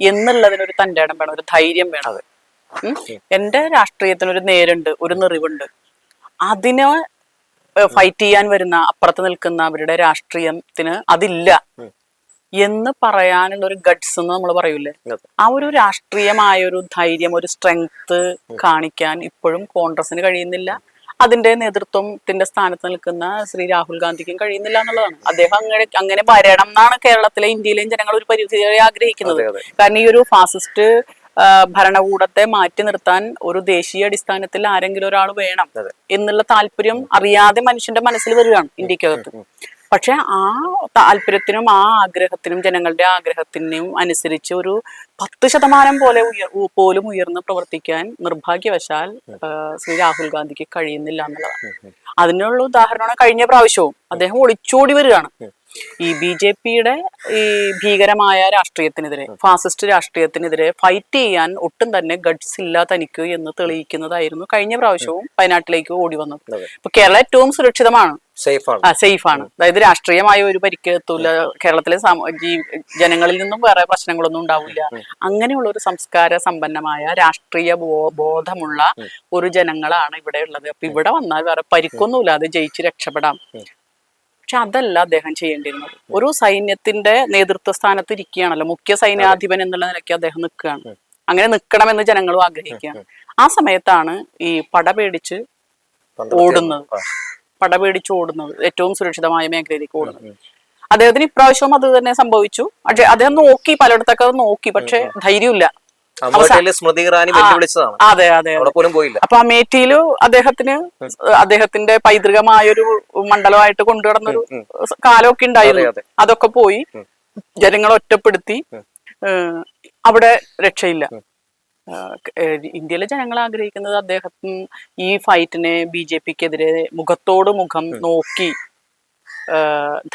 B: എന്നുള്ളതിനൊരു തൻ്റെ ഇടം വേണം, ഒരു ധൈര്യം വേണം. എൻ്റെ രാഷ്ട്രീയത്തിനൊരു നേരുണ്ട്, ഒരു നെറിവുണ്ട്. അതിനെ ഫൈറ്റ് ചെയ്യാൻ വരുന്ന അപ്പുറത്ത് നിൽക്കുന്ന അവരുടെ രാഷ്ട്രീയത്തിന് അതില്ല എന്ന് പറയാനുള്ള ഒരു ഗഡ്സ് എന്ന് നമ്മൾ പറയൂലേ, ആ ഒരു രാഷ്ട്രീയമായ ഒരു ധൈര്യം, ഒരു സ്ട്രെങ്ത് കാണിക്കാൻ ഇപ്പോഴും കോൺഗ്രസിന് കഴിയുന്നില്ല. അതിന്റെ നേതൃത്വത്തിന്റെ സ്ഥാനത്ത് നിൽക്കുന്ന ശ്രീ രാഹുൽ ഗാന്ധിക്കും കഴിയുന്നില്ല എന്നുള്ളതാണ്. അദ്ദേഹം അങ്ങനെ വരണം എന്നാണ് കേരളത്തിലെ ഇന്ത്യയിലെയും ജനങ്ങൾ ഒരു പരിധി ആഗ്രഹിക്കുന്നത്. കാരണം ഈ ഒരു ഫാസിസ്റ്റ് ഭരണകൂടത്തെ മാറ്റി നിർത്താൻ ഒരു ദേശീയ അടിസ്ഥാനത്തിൽ ആരെങ്കിലും ഒരാൾ വേണം എന്നുള്ള താല്പര്യം അറിയാതെ മനുഷ്യന്റെ മനസ്സിൽ വരികയാണ് ഇന്ത്യക്കകത്ത്. പക്ഷെ ആ താല്പര്യത്തിനും ആ ആഗ്രഹത്തിനും ജനങ്ങളുടെ ആഗ്രഹത്തിനും അനുസരിച്ച് ഒരു 10% പോലും ഉയർന്ന് പ്രവർത്തിക്കാൻ നിർഭാഗ്യവശാൽ ശ്രീ രാഹുൽ ഗാന്ധിക്ക് കഴിയുന്നില്ല എന്നുള്ളതാണ്. അതിനുള്ള ഉദാഹരണമാണ് കഴിഞ്ഞ പ്രാവശ്യവും അദ്ദേഹം ഒളിച്ചോടി വരികയാണ്. ഈ BJPയുടെ ഈ ഭീകരമായ രാഷ്ട്രീയത്തിനെതിരെ, ഫാസിസ്റ്റ് രാഷ്ട്രീയത്തിനെതിരെ ഫൈറ്റ് ചെയ്യാൻ ഒട്ടും തന്നെ ഗഡ്സ് ഇല്ല തനിക്ക് എന്ന് തെളിയിക്കുന്നതായിരുന്നു കഴിഞ്ഞ പ്രാവശ്യവും വയനാട്ടിലേക്ക് ഓടി വന്നത്. ഇപ്പൊ കേരളം ഏറ്റവും സുരക്ഷിതമാണ്, സേഫാണ്. അതായത് രാഷ്ട്രീയമായ ഒരു പരിക്കെത്തൂല, കേരളത്തിലെ ജനങ്ങളിൽ നിന്നും വേറെ പ്രശ്നങ്ങളൊന്നും ഉണ്ടാവില്ല. അങ്ങനെയുള്ള ഒരു സംസ്കാര സമ്പന്നമായ രാഷ്ട്രീയ ബോധമുള്ള ഒരു ജനങ്ങളാണ് ഇവിടെ ഉള്ളത്. അപ്പൊ ഇവിടെ വന്നാൽ വേറെ പരിക്കൊന്നുമില്ലാതെ ജയിച്ച് രക്ഷപ്പെടാം. പക്ഷെ അതല്ല അദ്ദേഹം ചെയ്യേണ്ടിയിരുന്നത്. ഒരു സൈന്യത്തിന്റെ നേതൃത്വ സ്ഥാനത്ത് ഇരിക്കുകയാണല്ലോ, മുഖ്യ സൈന്യാധിപൻ എന്നുള്ള നിലയ്ക്ക് അദ്ദേഹം നിൽക്കുകയാണ്. അങ്ങനെ നിൽക്കണമെന്ന് ജനങ്ങളും ആഗ്രഹിക്കുകയാണ്. ആ സമയത്താണ് ഈ പടപേടിച്ച് ഓടുന്നത്, ഏറ്റവും സുരക്ഷിതമായ മേഖലയിലേക്ക് ഓടുന്നത്. അദ്ദേഹത്തിന് ഇപ്രാവശ്യവും അത് തന്നെ സംഭവിച്ചു. പക്ഷെ അദ്ദേഹം നോക്കി, പലയിടത്തൊക്കെ നോക്കി, പക്ഷെ ധൈര്യമില്ല. അതെ. അപ്പൊ അമേഠിയില് അദ്ദേഹത്തിന്റെ പൈതൃകമായൊരു മണ്ഡലമായിട്ട് കൊണ്ടുനടന്നൊരു കാലമൊക്കെ ഉണ്ടായിരുന്നു. അതൊക്കെ പോയി, ജനങ്ങളെ ഒറ്റപ്പെടുത്തി, അവിടെ രക്ഷയില്ല. ഇന്ത്യയിലെ ജനങ്ങൾ ആഗ്രഹിക്കുന്നത് അദ്ദേഹം ഈ ഫൈറ്റിനെ BJP-ക്കെതിരെ മുഖത്തോട് മുഖം നോക്കി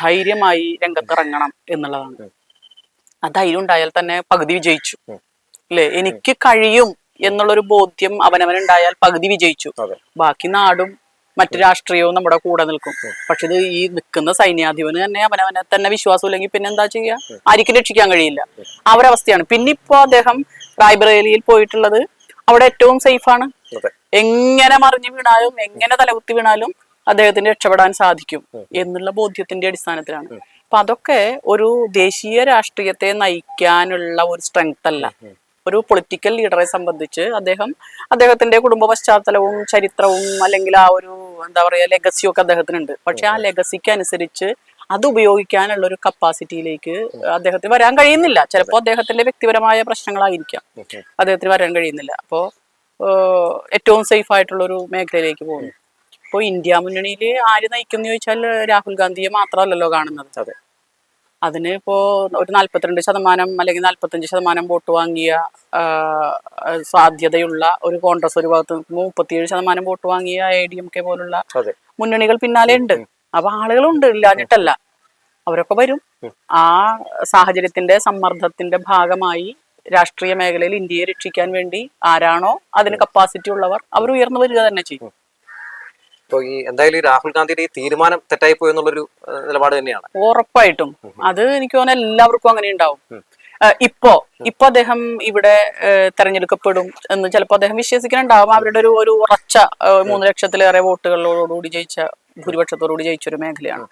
B: ധൈര്യമായി രംഗത്തിറങ്ങണം എന്നുള്ളതാണ്. ആ ധൈര്യം ഉണ്ടായാൽ തന്നെ പകുതി വിജയിച്ചു അല്ലെ. എനിക്ക് കഴിയും എന്നുള്ളൊരു ബോധ്യം അവനവനുണ്ടായാൽ പകുതി വിജയിച്ചു. ബാക്കി നാടും മറ്റു രാഷ്ട്രീയവും നമ്മുടെ കൂടെ നിൽക്കും. പക്ഷെ ഇത് ഈ നിൽക്കുന്ന സൈന്യാധിപന് തന്നെ അവനവനെ തന്നെ വിശ്വാസം ഇല്ലെങ്കിൽ പിന്നെ എന്താ ചെയ്യുക? ആർക്കും രക്ഷിക്കാൻ കഴിയില്ല. ആ ഒരവസ്ഥയാണ്. പിന്നെ ഇപ്പോ അദ്ദേഹം റായ്ബറേലിയിൽ പോയിട്ടുള്ളത് അവിടെ ഏറ്റവും സേഫാണ്. എങ്ങനെ മറിഞ്ഞു വീണാലും എങ്ങനെ തലകുത്തി വീണാലും അദ്ദേഹത്തിന് രക്ഷപ്പെടാൻ സാധിക്കും എന്നുള്ള ബോധ്യത്തിന്റെ അടിസ്ഥാനത്തിലാണ്. അപ്പൊ അതൊക്കെ ഒരു ദേശീയ രാഷ്ട്രീയത്തെ നയിക്കാനുള്ള ഒരു സ്ട്രെങ്ത് അല്ല. ഒരു പൊളിറ്റിക്കൽ ലീഡറെ സംബന്ധിച്ച് അദ്ദേഹത്തിന്റെ കുടുംബ പശ്ചാത്തലവും ചരിത്രവും അല്ലെങ്കിൽ ആ ഒരു എന്താ പറയാ ലെഗസിയും ഒക്കെ അദ്ദേഹത്തിനുണ്ട്. പക്ഷെ ആ ലെഗസിക്ക് അനുസരിച്ച് അത് ഉപയോഗിക്കാനുള്ള ഒരു കപ്പാസിറ്റിയിലേക്ക് അദ്ദേഹത്തിന് വരാൻ കഴിയുന്നില്ല. ചിലപ്പോൾ അദ്ദേഹത്തിന്റെ വ്യക്തിപരമായ പ്രശ്നങ്ങളായിരിക്കാം അദ്ദേഹത്തിന് വരാൻ കഴിയുന്നില്ല. അപ്പോൾ ഏറ്റവും സേഫ് ആയിട്ടുള്ള ഒരു മേഖലയിലേക്ക് പോകുന്നു. ഇപ്പോൾ ഇന്ത്യ മുന്നണിയിൽ ആര് നയിക്കും എന്ന് ചോദിച്ചാൽ രാഹുൽ ഗാന്ധിയെ മാത്രമല്ലല്ലോ കാണുന്നത്. അതിന് ഇപ്പോ ഒരു 42% അല്ലെങ്കിൽ 45% വോട്ട് വാങ്ങിയ സാധ്യതയുള്ള ഒരു കോൺഗ്രസ് ഒരു ഭാഗത്ത് 37% വോട്ട് വാങ്ങിയ ADMK പോലുള്ള മുന്നണികൾ പിന്നാലെ ഉണ്ട്. അപ്പൊ ആളുകളുണ്ട്, ഇല്ലാഞ്ഞിട്ടല്ല. അവരൊക്കെ വരും. ആ സാഹചര്യത്തിന്റെ സമ്മർദ്ദത്തിന്റെ ഭാഗമായി രാഷ്ട്രീയ മേഖലയിൽ ഇന്ത്യയെ രക്ഷിക്കാൻ വേണ്ടി ആരാണോ അതിന് കപ്പാസിറ്റി ഉള്ളവർ അവർ ഉയർന്നു വരിക തന്നെ ചെയ്യും.
A: ഇപ്പൊ ഈ എന്തായാലും രാഹുൽ ഗാന്ധിയുടെ ഈ തീരുമാനം തെറ്റായി പോയി എന്നുള്ളൊരു നിലപാട് തന്നെയാണ്.
B: ഉറപ്പായിട്ടും അത് എനിക്ക് തോന്നുന്നു എല്ലാവർക്കും അങ്ങനെ ഉണ്ടാവും. ഇപ്പൊ അദ്ദേഹം ഇവിടെ തെരഞ്ഞെടുക്കപ്പെടും എന്ന് ചിലപ്പോൾ അദ്ദേഹം വിശ്വസിക്കുന്നുണ്ടാവും. അവരുടെ ഒരു ഉറച്ച 3 ലക്ഷത്തിലേറെ വോട്ടുകളോടുകൂടി ഭൂരിപക്ഷത്തോടുകൂടി ജയിച്ചൊരു മേഖലയാണ്.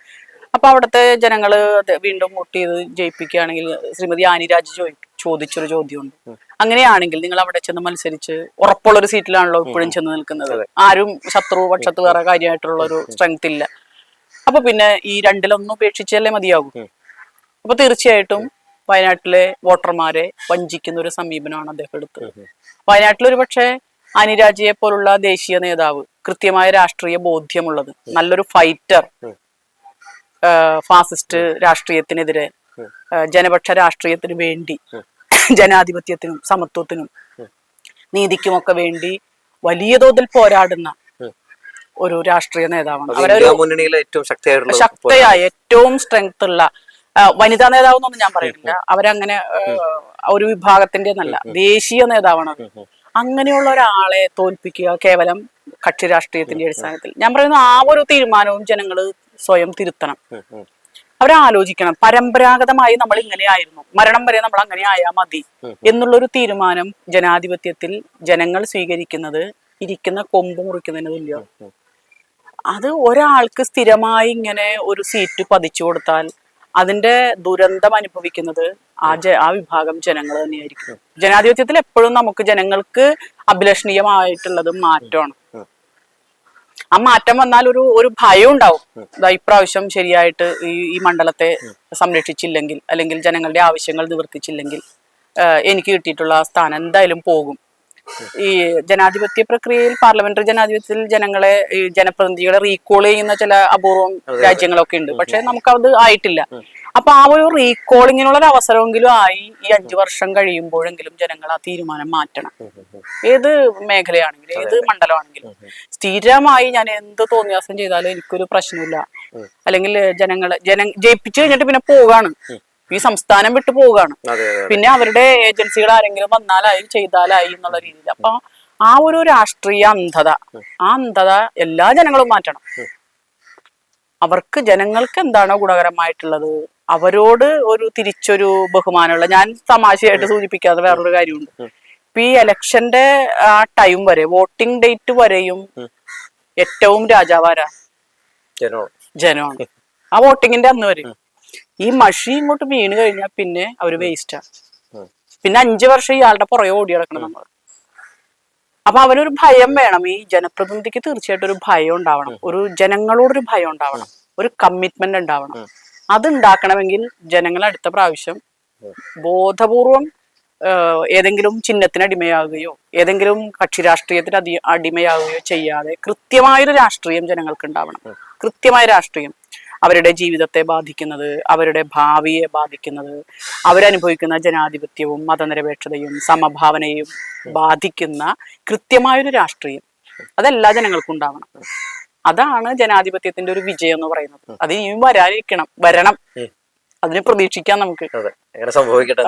B: അപ്പൊ അവിടുത്തെ ജനങ്ങള് വീണ്ടും വോട്ട് ചെയ്ത് ജയിപ്പിക്കുകയാണെങ്കിൽ ശ്രീമതി ആനിരാജ് ചോദിച്ചൊരു ചോദ്യമുണ്ട്. അങ്ങനെയാണെങ്കിൽ നിങ്ങൾ അവിടെ ചെന്ന് മത്സരിച്ച് ഉറപ്പുള്ളൊരു സീറ്റിലാണല്ലോ ഇപ്പോഴും ചെന്ന് നിൽക്കുന്നത്. ആരും പക്ഷത്ത് വേറെ കാര്യമായിട്ടുള്ള ഒരു സ്ട്രെങ്ത് ഇല്ല. അപ്പൊ പിന്നെ ഈ 2-1 ഉപേക്ഷിച്ചല്ലേ മതിയാകും. അപ്പൊ തീർച്ചയായിട്ടും വയനാട്ടിലെ വോട്ടർമാരെ വഞ്ചിക്കുന്ന ഒരു സമീപനമാണ് അദ്ദേഹം എടുത്തത്. വയനാട്ടിൽ ഒരു പക്ഷേ ആനിരാജയെ പോലുള്ള ദേശീയ നേതാവ്, കൃത്യമായ രാഷ്ട്രീയ ബോധ്യമുള്ളത്, നല്ലൊരു ഫൈറ്റർ, ഫാസിസ്റ്റ് രാഷ്ട്രീയത്തിനെതിരെ ജനപക്ഷ രാഷ്ട്രീയത്തിന് വേണ്ടി ജനാധിപത്യത്തിനും സമത്വത്തിനും നീതിക്കുമൊക്കെ വേണ്ടി വലിയ തോതിൽ പോരാടുന്ന ഒരു രാഷ്ട്രീയ നേതാവാണ്. ശക്തയായ ഏറ്റവും സ്ട്രെങ്ത് ഉള്ള വനിതാ നേതാവ് എന്നൊന്നും ഞാൻ പറയുന്നില്ല. അവരങ്ങനെ ഒരു വിഭാഗത്തിന്റെ എന്നല്ല, ദേശീയ നേതാവാണ് അത്. അങ്ങനെയുള്ള ഒരാളെ തോൽപ്പിക്കുക കേവലം കക്ഷി രാഷ്ട്രീയത്തിന്റെ അടിസ്ഥാനത്തിൽ, ഞാൻ പറയുന്ന ആ ഒരു തീരുമാനവും ജനങ്ങൾ സ്വയം തിരുത്തണം. അവരാലോചിക്കണം, പരമ്പരാഗതമായി നമ്മൾ ഇങ്ങനെയായിരുന്നു, മരണം വരെ നമ്മൾ അങ്ങനെ ആയാൽ മതി എന്നുള്ളൊരു തീരുമാനം ജനാധിപത്യത്തിൽ ജനങ്ങൾ സ്വീകരിക്കുന്നത് ഇരിക്കുന്ന കൊമ്പ് മുറിക്കുന്നതിന് തുല്യം. അത് ഒരാൾക്ക് സ്ഥിരമായി ഇങ്ങനെ ഒരു സീറ്റ് പതിച്ചു കൊടുത്താൽ അതിന്റെ ദുരന്തം അനുഭവിക്കുന്നത് ആ വിഭാഗം ജനങ്ങൾ തന്നെയായിരിക്കും. ജനാധിപത്യത്തിൽ എപ്പോഴും നമുക്ക് ജനങ്ങൾക്ക് അഭിലഷണീയമായിട്ടുള്ളത് മാറ്റമാണ്. ആ മാറ്റം വന്നാൽ ഒരു ഭയം ഉണ്ടാവും. ഇപ്രാവശ്യം ശരിയായിട്ട് ഈ മണ്ഡലത്തെ സംരക്ഷിച്ചില്ലെങ്കിൽ അല്ലെങ്കിൽ ജനങ്ങളുടെ ആവശ്യങ്ങൾ നിവർത്തിച്ചില്ലെങ്കിൽ എനിക്ക് കിട്ടിയിട്ടുള്ള സ്ഥാനം എന്തായാലും പോകും. ഈ ജനാധിപത്യ പ്രക്രിയയിൽ, പാർലമെന്ററി ജനാധിപത്യത്തിൽ ജനങ്ങളെ ഈ ജനപ്രതിനിധികളെ റീകോൾ ചെയ്യുന്ന ചില അപൂർവം രാജ്യങ്ങളൊക്കെ ഉണ്ട്. പക്ഷെ നമുക്കത് ആയിട്ടില്ല. അപ്പൊ ആ ഒരു റീകോളിങ്ങിനുള്ള ഒരു അവസരമെങ്കിലും ആയി ഈ 5 വർഷം കഴിയുമ്പോഴെങ്കിലും ജനങ്ങൾ ആ തീരുമാനം മാറ്റണം. ഏത് മേഖലയാണെങ്കിലും ഏത് മണ്ഡലമാണെങ്കിലും സ്ഥിരമായി ഞാൻ എന്ത് തോന്നിയാസം ചെയ്താലും എനിക്കൊരു പ്രശ്നമില്ല, അല്ലെങ്കിൽ ജയിപ്പിച്ചു കഴിഞ്ഞിട്ട് പിന്നെ പോവുകയാണ്, ഈ സംസ്ഥാനം വിട്ടു പോവുകയാണ്, പിന്നെ അവരുടെ ഏജൻസികൾ ആരെങ്കിലും വന്നാലായി ചെയ്താലായി എന്നുള്ള രീതിയിൽ. അപ്പൊ ആ ഒരു രാഷ്ട്രീയ അന്ധത, ആ അന്ധത എല്ലാ ജനങ്ങളും മാറ്റണം. അവർക്ക് ജനങ്ങൾക്ക് എന്താണോ ഗുണകരമായിട്ടുള്ളത് അവരോട് ഒരു തിരിച്ചൊരു ബഹുമാനമുള്ള, ഞാൻ തമാശയായിട്ട് സൂചിപ്പിക്കാതെ വേറൊരു കാര്യമുണ്ട്. ഇപ്പൊ ഈ ഇലക്ഷന്റെ ആ ടൈം വരെ, വോട്ടിംഗ് ഡേറ്റ് വരെയും ഏറ്റവും രാജാവാരാ? ജനമാണ്. ആ വോട്ടിങ്ങിന്റെ അന്ന് വരെ ഈ മഷി ഇങ്ങോട്ട് വീണ് കഴിഞ്ഞാൽ പിന്നെ അവര് വേസ്റ്റാ. പിന്നെ 5 വർഷം ഇയാളുടെ പുറകെ ഓടി കിടക്കണം നമ്മൾ. അപ്പൊ അവനൊരു ഭയം വേണം. ഈ ജനപ്രതിനിധിക്ക് തീർച്ചയായിട്ടും ഒരു ഭയം ഉണ്ടാവണം, ഒരു ജനങ്ങളോടൊരു ഭയം ഉണ്ടാവണം, ഒരു കമ്മിറ്റ്മെന്റ് ഉണ്ടാവണം. അത് ഉണ്ടാക്കണമെങ്കിൽ ജനങ്ങൾ അടുത്ത പ്രാവശ്യം ബോധപൂർവം ഏതെങ്കിലും ചിഹ്നത്തിന് അടിമയാവുകയോ ഏതെങ്കിലും കക്ഷി രാഷ്ട്രീയത്തിന് അടിമയാവുകയോ ചെയ്യാതെ കൃത്യമായൊരു രാഷ്ട്രീയം ജനങ്ങൾക്ക് ഉണ്ടാവണം. കൃത്യമായ രാഷ്ട്രീയം. അവരുടെ ജീവിതത്തെ ബാധിക്കുന്നത്, അവരുടെ ഭാവിയെ ബാധിക്കുന്നത്, അവരനുഭവിക്കുന്ന ജനാധിപത്യവും മതനിരപേക്ഷതയും സമഭാവനയും ബാധിക്കുന്ന കൃത്യമായൊരു രാഷ്ട്രീയം അതെല്ലാ ജനങ്ങൾക്കും ഉണ്ടാവണം. അതാണ് ജനാധിപത്യത്തിന്റെ ഒരു വിജയം എന്ന് പറയുന്നത്. അത് ഇനിയും വരാനിരിക്കണം, വരണം. അതിന് പ്രതീക്ഷിക്കാം നമുക്ക്.
A: അങ്ങനെ സംഭവിക്കട്ടെ.